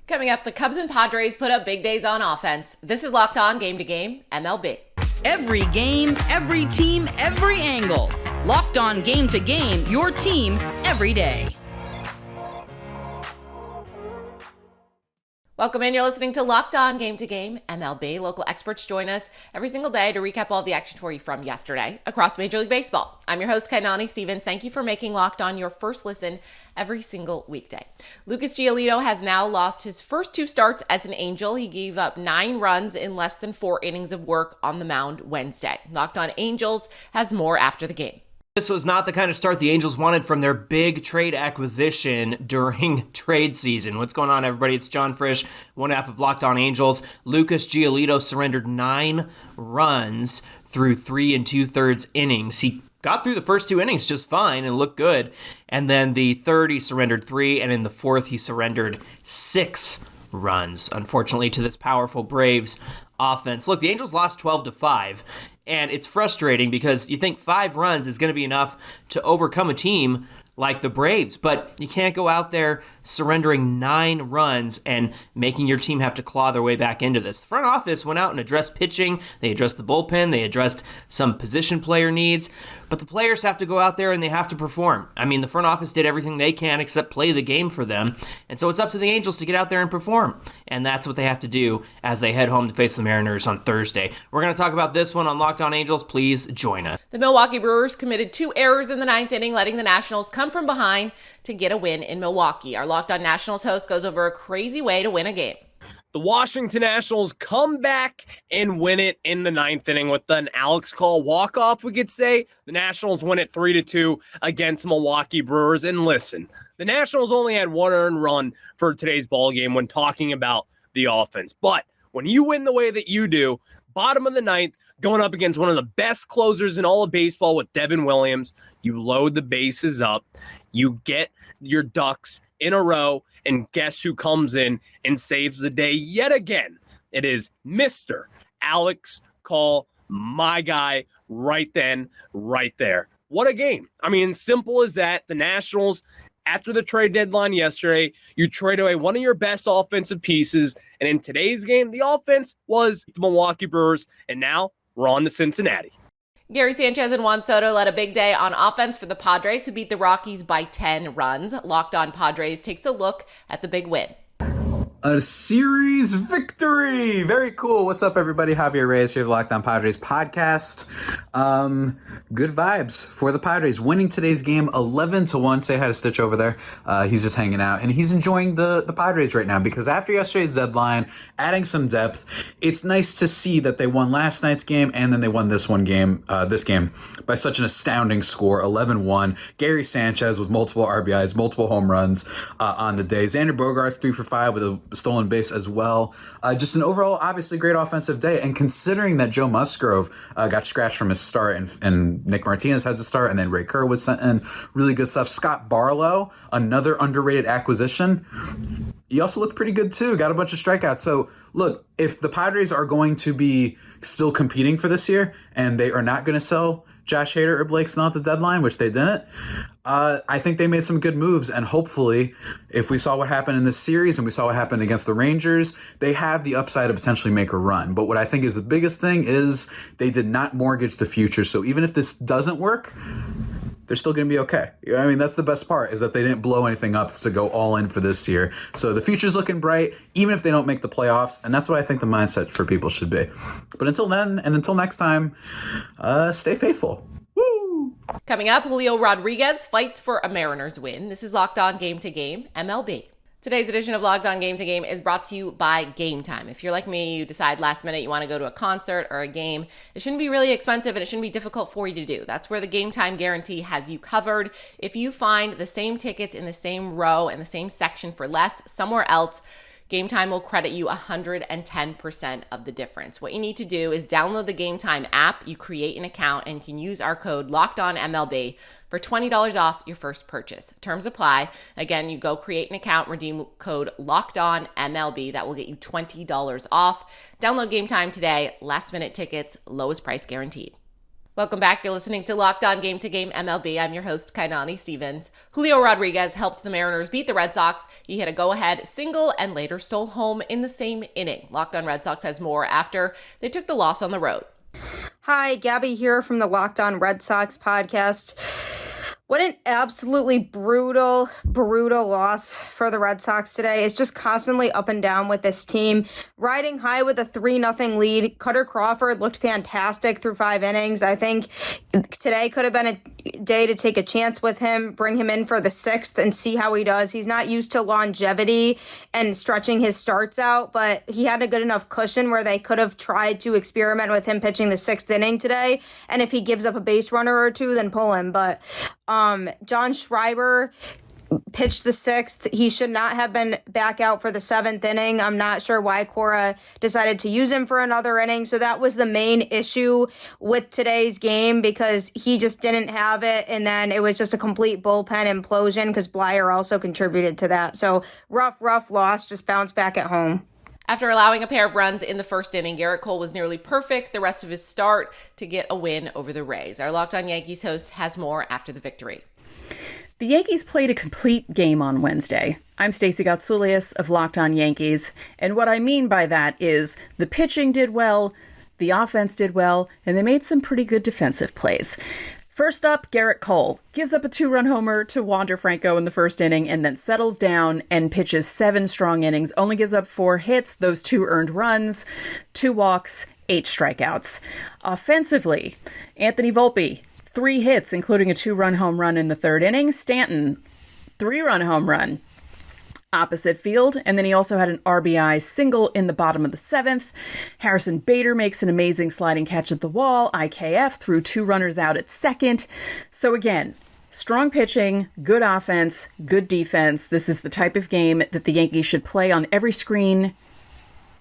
Coming up, the Cubs and Padres put up big days on offense. This is Locked On Game to Game MLB. Every game, every team, every angle. Locked On Game to Game, your team every day. Welcome in. You're listening to Locked On Game to Game MLB. Local experts join us every single day to recap all the action for you from yesterday across Major League Baseball. I'm your host, Kainani Stevens. Thank you for making Locked On your first listen every single weekday. Lucas Giolito has now lost his first two starts as an Angel. He gave up 9 runs in less than 4 innings of work on the mound Wednesday. Locked On Angels has more after the game. This was not the kind of start the Angels wanted from their big trade acquisition during trade season. What's going on, everybody? It's John Frisch, one half of Locked On Angels. Lucas Giolito surrendered 9 runs through 3 2/3 innings. He got through the first 2 innings just fine and looked good. And then the third, he surrendered 3, and in the fourth, he surrendered 6 runs, unfortunately, to this powerful Braves offense. Look, the Angels lost 12-5. And it's frustrating because you think 5 runs is going to be enough to overcome a team like the Braves, but you can't go out there surrendering 9 runs and making your team have to claw their way back into this. The front office went out and addressed pitching, they addressed the bullpen, they addressed some position player needs, but the players have to go out there and they have to perform. I mean, the front office did everything they can except play the game for them, and so it's up to the Angels to get out there and perform, and that's what they have to do as they head home to face the Mariners on Thursday. We're going to talk about this one on Locked On Angels. Please join us. The Milwaukee Brewers committed 2 errors in the 9th inning, letting the Nationals come from behind to get a win in Milwaukee. Our Locked On Nationals host goes over a crazy way to win a game. The Washington Nationals come back and win it in the 9th inning with an Alex Call walk-off, we could say. The Nationals win it 3-2 against Milwaukee Brewers. And listen, the Nationals only had 1 earned run for today's ball game when talking about the offense. But when you win the way that you do, bottom of the 9th, going up against one of the best closers in all of baseball with Devin Williams, you load the bases up, you get your ducks in a row, and guess who comes in and saves the day yet again? It is Mr. Alex Call, my guy, right then, right there. What a game. I mean, simple as that. The Nationals, after the trade deadline yesterday, you trade away one of your best offensive pieces, and in today's game, the offense was the Milwaukee Brewers, and now we're on to Cincinnati. Gary Sanchez and Juan Soto led a big day on offense for the Padres, who beat the Rockies by 10 runs. Locked On Padres takes a look at the big win. A series victory. Very cool. What's up, everybody? Javier Reyes here, the Locked On Padres podcast. Good vibes for the Padres. Winning today's game 11-1. Say hi to Stitch over there. He's just hanging out, and he's enjoying the Padres right now because after yesterday's deadline, adding some depth, it's nice to see that they won last night's game and then they won this game by such an astounding score, 11-1. Gary Sanchez with multiple RBIs, multiple home runs on the day. Xander Bogaerts 3 for 5 with a stolen base as well. Just an overall, obviously, great offensive day. And considering that Joe Musgrove got scratched from his start and Nick Martinez had to start, and then Ray Kerr was sent in, really good stuff. Scott Barlow, another underrated acquisition. He also looked pretty good, too. Got a bunch of strikeouts. So, look, if the Padres are going to be still competing for this year and they are not going to sell Josh Hader or Blake Snell at the deadline, which they didn't, I think they made some good moves, and hopefully, if we saw what happened in this series and we saw what happened against the Rangers, they have the upside to potentially make a run. But what I think is the biggest thing is they did not mortgage the future. So even if this doesn't work, they're still going to be okay. I mean, that's the best part, is that they didn't blow anything up to go all in for this year. So the future's looking bright, even if they don't make the playoffs, and that's what I think the mindset for people should be. But until then, and until next time, stay faithful. Coming up, Julio Rodriguez fights for a Mariners win. This is Locked On Game to Game MLB. Today's edition of Locked On Game to Game is brought to you by Game Time. If you're like me, you decide last minute you want to go to a concert or a game, it shouldn't be really expensive and it shouldn't be difficult for you to do. That's where the Game Time guarantee has you covered. If you find the same tickets in the same row and the same section for less somewhere else, Game Time will credit you 110% of the difference. What you need to do is download the Game Time app, you create an account, and you can use our code LOCKEDONMLB for $20 off your first purchase. Terms apply. Again, you go create an account, redeem code LOCKEDONMLB. That will get you $20 off. Download Game Time today. Last minute tickets, lowest price guaranteed. Welcome back. You're listening to Locked On Game to Game MLB. I'm your host, Kainani Stevens. Julio Rodriguez helped the Mariners beat the Red Sox. He hit a go-ahead single and later stole home in the same inning. Locked On Red Sox has more after they took the loss on the road. Hi, Gabby here from the Locked On Red Sox podcast. What an absolutely brutal loss for the Red Sox today. It's just constantly up and down with this team. Riding high with a 3-0 lead. Cutter Crawford looked fantastic through 5 innings. I think today could have been a day to take a chance with him, bring him in for the 6th and see how he does. He's not used to longevity and stretching his starts out, but he had a good enough cushion where they could have tried to experiment with him pitching the 6th inning today. And if he gives up a base runner or two, then pull him. But John Schreiber pitched the 6th. He should not have been back out for the 7th inning. I'm not sure why Cora decided to use him for another inning. So that was the main issue with today's game, because he just didn't have it. And then it was just a complete bullpen implosion because Blyer also contributed to that. So rough loss, just bounce back at home. After allowing a pair of runs in the first inning, Garrett Cole was nearly perfect the rest of his start to get a win over the Rays. Our Locked On Yankees host has more after the victory. The Yankees played a complete game on Wednesday. I'm Stacey Gotsoulias of Locked On Yankees, and what I mean by that is the pitching did well, the offense did well, and they made some pretty good defensive plays. First up, Garrett Cole gives up a 2-run homer to Wander Franco in the first inning and then settles down and pitches 7 strong innings, only gives up 4 hits, those 2 earned runs, 2 walks, 8 strikeouts. Offensively, Anthony Volpe, 3 hits, including a 2-run home run in the 3rd inning. Stanton, 3-run home run opposite field, and then he also had an RBI single in the bottom of the 7th. Harrison Bader makes an amazing sliding catch at the wall. IKF threw 2 runners out at second. So again, strong pitching, good offense, good defense. This is the type of game that the Yankees should play on every screen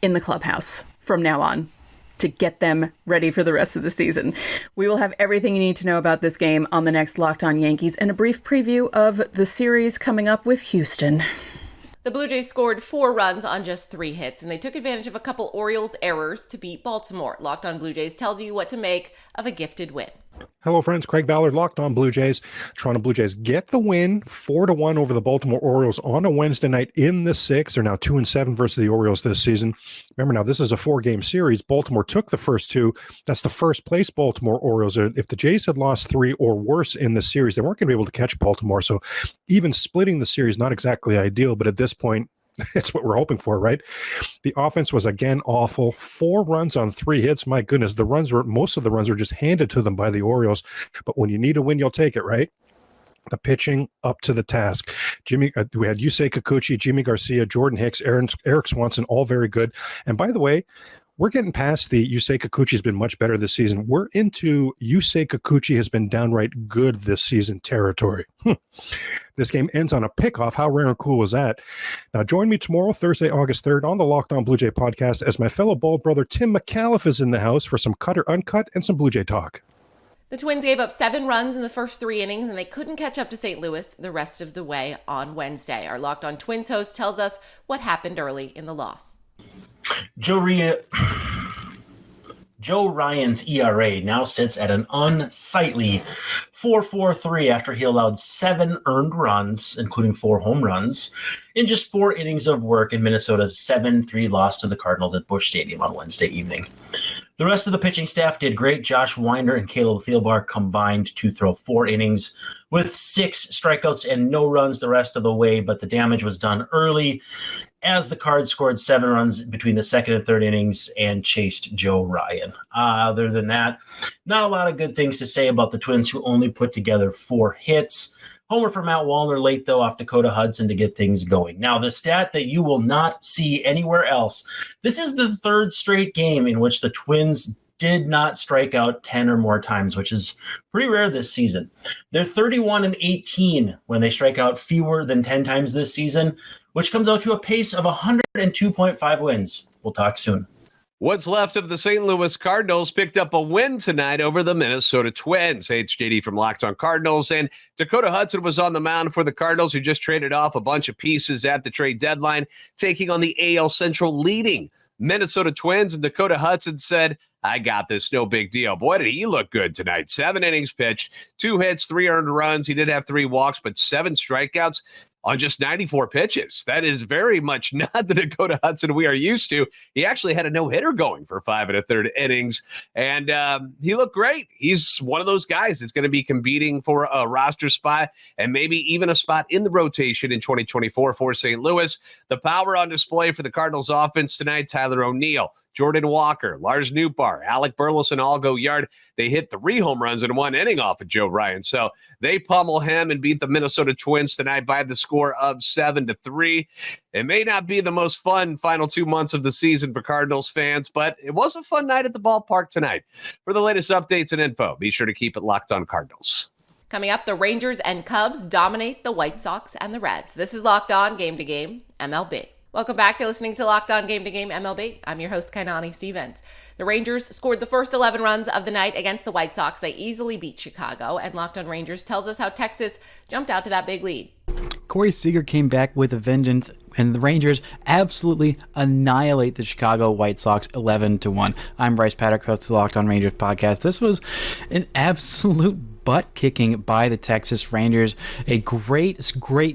in the clubhouse from now on to get them ready for the rest of the season. We will have everything you need to know about this game on the next Locked On Yankees and a brief preview of the series coming up with Houston. The Blue Jays scored 4 runs on just 3 hits, and they took advantage of a couple Orioles errors to beat Baltimore. Locked On Blue Jays tells you what to make of a gifted win. Hello, friends. Craig Ballard, Locked On Blue Jays. Toronto Blue Jays get the win 4-1 over the Baltimore Orioles on a Wednesday night in the 6th. They're now 2-7 versus the Orioles this season. Remember, now this is a 4-game series. Baltimore took the first 2. That's the first place Baltimore Orioles. If the Jays had lost 3 or worse in the series, they weren't going to be able to catch Baltimore. So even splitting the series, not exactly ideal, but at this point, it's what we're hoping for, right? The offense was again awful. 4 runs on 3 hits. My goodness, most of the runs were just handed to them by the Orioles. But when you need a win, you'll take it, right? The pitching up to the task. We had Yusei Kikuchi, Jimmy Garcia, Jordan Hicks, Eric Swanson, all very good. And by the way, we're getting past the Yusei Kikuchi has been much better this season. We're into Yusei Kikuchi has been downright good this season territory. This game ends on a pickoff. How rare and cool was that? Now join me tomorrow, Thursday, August 3rd, on the Locked On Blue Jay podcast as my fellow bald brother Tim McAuliffe is in the house for some Cut or Uncut and some Blue Jay talk. The Twins gave up 7 runs in the first 3 innings, and they couldn't catch up to St. Louis the rest of the way on Wednesday. Our Locked On Twins host tells us what happened early in the loss. Joe Ryan's ERA now sits at an unsightly 4.43 after he allowed 7 earned runs, including 4 home runs, in just 4 innings of work in Minnesota's 7-3 loss to the Cardinals at Busch Stadium on Wednesday evening. The rest of the pitching staff did great. Josh Winder and Caleb Thielbar combined to throw 4 innings with 6 strikeouts and no runs the rest of the way, but the damage was done early as the Cards scored 7 runs between the 2nd and 3rd innings and chased Joe Ryan. Other than that, not a lot of good things to say about the Twins, who only put together 4 hits. Homer for Matt Wallner late, though, off Dakota Hudson to get things going. Now, the stat that you will not see anywhere else, this is the 3rd straight game in which the Twins did not strike out 10 or more times, which is pretty rare this season. They're 31-18 when they strike out fewer than 10 times this season, which comes out to a pace of 102.5 wins. We'll talk soon. What's left of the St. Louis Cardinals picked up a win tonight over the Minnesota Twins. Hey, it's JD from Locked On Cardinals, and Dakota Hudson was on the mound for the Cardinals, who just traded off a bunch of pieces at the trade deadline, taking on the AL Central leading Minnesota Twins, and Dakota Hudson said, I got this, no big deal. Boy, did he look good tonight. 7 innings pitched, 2 hits, 3 earned runs. He did have 3 walks, but 7 strikeouts on just 94 pitches. That is very much not the Dakota Hudson we are used to. He actually had a no-hitter going for 5 1/3 innings, and he looked great. He's one of those guys that's going to be competing for a roster spot and maybe even a spot in the rotation in 2024 for St. Louis. The power on display for the Cardinals offense tonight: Tyler O'Neill, Jordan Walker, Lars Nootbaar, Alec Burleson all go yard. They hit 3 home runs in 1 inning off of Joe Ryan. So they pummel him and beat the Minnesota Twins tonight by the score of 7-3. It may not be the most fun final 2 months of the season for Cardinals fans, but it was a fun night at the ballpark tonight. For the latest updates and info, be sure to keep it locked on Cardinals. Coming up, the Rangers and Cubs dominate the White Sox and the Reds. This is Locked On Game to Game MLB. Welcome back. You're listening to Locked On Game to Game MLB. I'm your host, Kainani Stevens. The Rangers scored the first 11 runs of the night against the White Sox. They easily beat Chicago, and Locked On Rangers tells us how Texas jumped out to that big lead. Corey Seager came back with a vengeance, and the Rangers absolutely annihilate the Chicago White Sox 11-1. I'm Bryce Patrick, host of the Locked On Rangers podcast. This was an absolute butt-kicking by the Texas Rangers. A great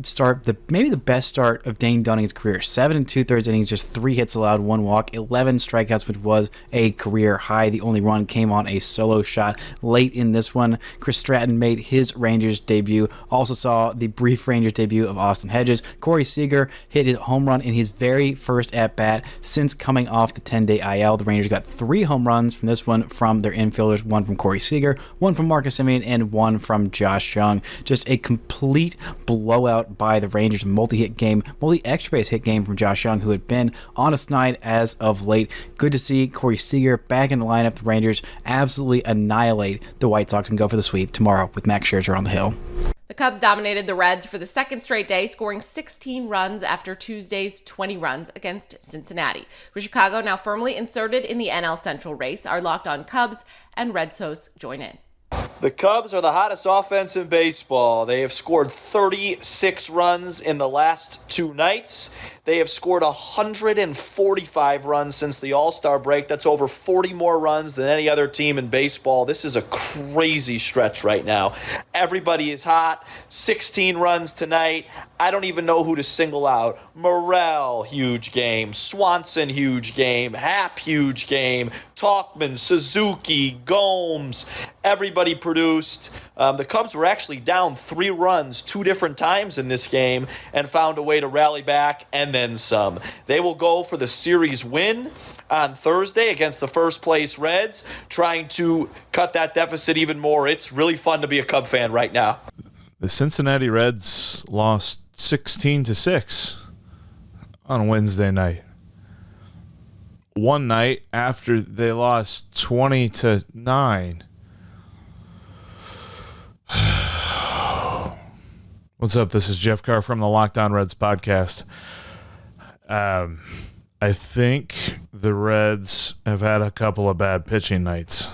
start, maybe the best start of Dane Dunning's career. 7 2/3 innings, just 3 hits allowed, 1 walk, 11 strikeouts, which was a career high. The only run came on a solo shot late in this one. Chris Stratton made his Rangers debut. Also saw the brief Rangers debut of Austin Hedges. Corey Seager hit his home run in his very first at-bat since coming off the 10-day IL. The Rangers got 3 home runs from this one from their infielders, 1 from Corey Seager, 1 from Marcus Semien, and 1 from Josh Jung. Just a complete blowout by the Rangers. Multi-extra base hit game from Josh Jung, who had been on a snide as of late. Good to see Corey Seager back in the lineup. The Rangers absolutely annihilate the White Sox and go for the sweep tomorrow with Max Scherzer on the hill. The Cubs dominated the Reds for the second straight day, scoring 16 runs after Tuesday's 20 runs against Cincinnati. With Chicago now firmly inserted in the NL Central race, our Locked On Cubs and Reds hosts join in. The Cubs are the hottest offense in baseball. They have scored 36 runs in the last 2 nights. They have scored 145 runs since the All-Star break. That's over 40 more runs than any other team in baseball. This is a crazy stretch right now. Everybody is hot. 16 runs tonight. I don't even know who to single out. Morrell, huge game. Swanson, huge game. Happ, huge game. Talkman, Suzuki, Gomes. Everybody produced. The Cubs were actually down 3 runs 2 different times in this game and found a way to rally back and then some. They will go for the series win on Thursday against the first place Reds, trying to cut that deficit even more. It's really fun to be a Cub fan right now. The Cincinnati Reds lost 16-6 on Wednesday night. One night after they lost 20-9. What's up? This is Jeff Carr from the Locked On Reds podcast. I think the Reds have had a couple of bad pitching nights.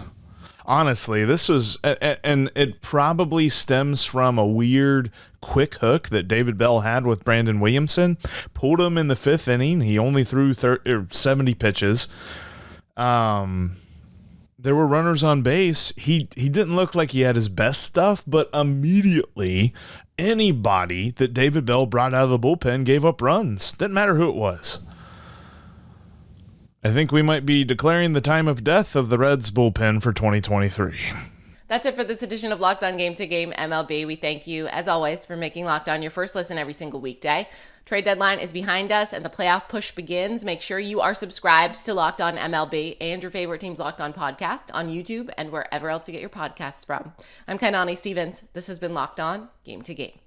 Honestly, this was, and it probably stems from a weird quick hook that David Bell had with Brandon Williamson. Pulled him in the 5th inning. He only threw 70 pitches. There were runners on base. He didn't look like he had his best stuff, but immediately anybody that David Bell brought out of the bullpen gave up runs. Didn't matter who it was. I think we might be declaring the time of death of the Reds bullpen for 2023. That's it for this edition of Locked On Game to Game MLB. We thank you, as always, for making Locked On your first listen every single weekday. Trade deadline is behind us and the playoff push begins. Make sure you are subscribed to Locked On MLB and your favorite team's Locked On podcast on YouTube and wherever else you get your podcasts from. I'm Kainani Stevens. This has been Locked On Game to Game.